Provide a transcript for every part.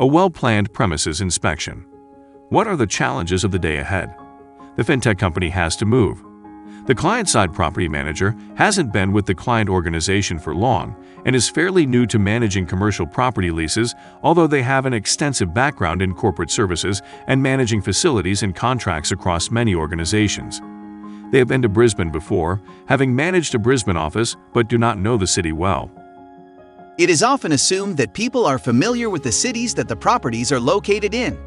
A well-planned premises inspection. What are the challenges of the day ahead? The fintech company has to move. The client-side property manager hasn't been with the client organization for long and is fairly new to managing commercial property leases, although they have an extensive background in corporate services and managing facilities and contracts across many organizations. They have been to Brisbane before, having managed a Brisbane office, but do not know the city well. It is often assumed that people are familiar with the cities that the properties are located in.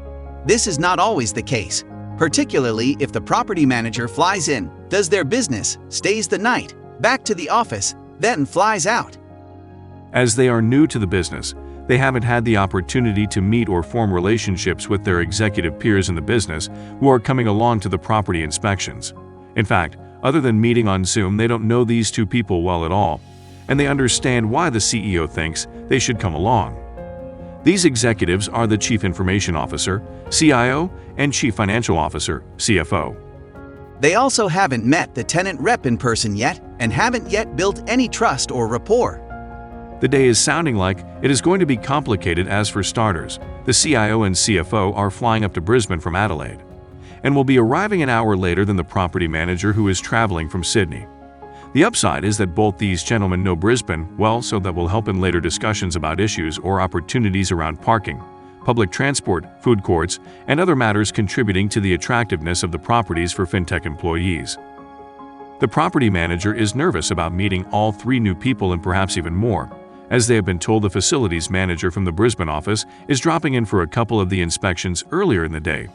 This is not always the case, particularly if the property manager flies in, does their business, stays the night, back to the office, then flies out. As they are new to the business, they haven't had the opportunity to meet or form relationships with their executive peers in the business who are coming along to the property inspections. In fact, other than meeting on Zoom, they don't know these two people well at all, and they understand why the CEO thinks they should come along. These executives are the Chief Information Officer, CIO, and Chief Financial Officer, CFO. They also haven't met the tenant rep in person yet and haven't yet built any trust or rapport. The day is sounding like it is going to be complicated. As for starters, the CIO and CFO are flying up to Brisbane from Adelaide and will be arriving an hour later than the property manager, who is traveling from Sydney. The upside is that both these gentlemen know Brisbane well, so that will help in later discussions about issues or opportunities around parking, public transport, food courts, and other matters contributing to the attractiveness of the properties for fintech employees. The property manager is nervous about meeting all three new people and perhaps even more, as they have been told the facilities manager from the Brisbane office is dropping in for a couple of the inspections earlier in the day,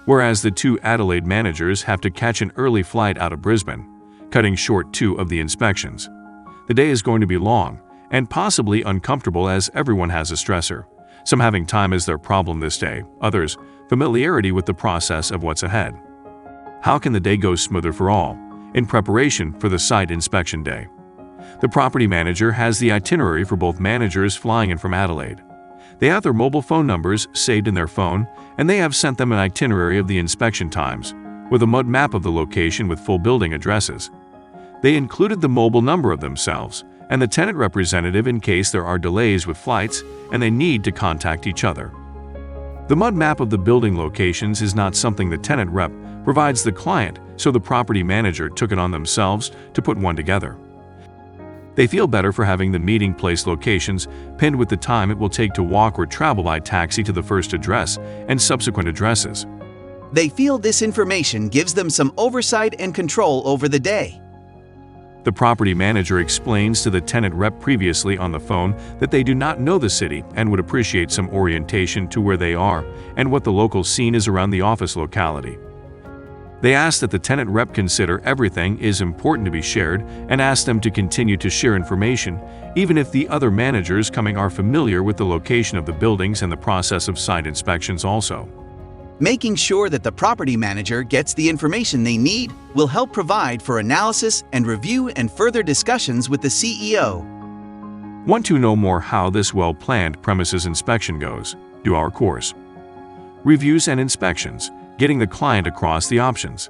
whereas the two Adelaide managers have to catch an early flight out of Brisbane, cutting short two of the inspections. The day is going to be long and possibly uncomfortable, as everyone has a stressor, some having time as their problem this day, others familiarity with the process of what's ahead. How can the day go smoother for all in preparation for the site inspection day? The property manager has the itinerary for both managers flying in from Adelaide. They have their mobile phone numbers saved in their phone, and they have sent them an itinerary of the inspection times with a mud map of the location with full building addresses. They included the mobile number of themselves and the tenant representative in case there are delays with flights and they need to contact each other. The mud map of the building locations is not something the tenant rep provides the client, so the property manager took it on themselves to put one together. They feel better for having the meeting place locations pinned with the time it will take to walk or travel by taxi to the first address and subsequent addresses. They feel this information gives them some oversight and control over the day. The property manager explains to the tenant rep previously on the phone that they do not know the city and would appreciate some orientation to where they are and what the local scene is around the office locality. They ask that the tenant rep consider everything is important to be shared and ask them to continue to share information, even if the other managers coming are familiar with the location of the buildings and the process of site inspections also. Making sure that the property manager gets the information they need will help provide for analysis and review and further discussions with the CEO. Want to know more how this well-planned premises inspection goes? Do our course. Reviews and inspections, getting the client across the options.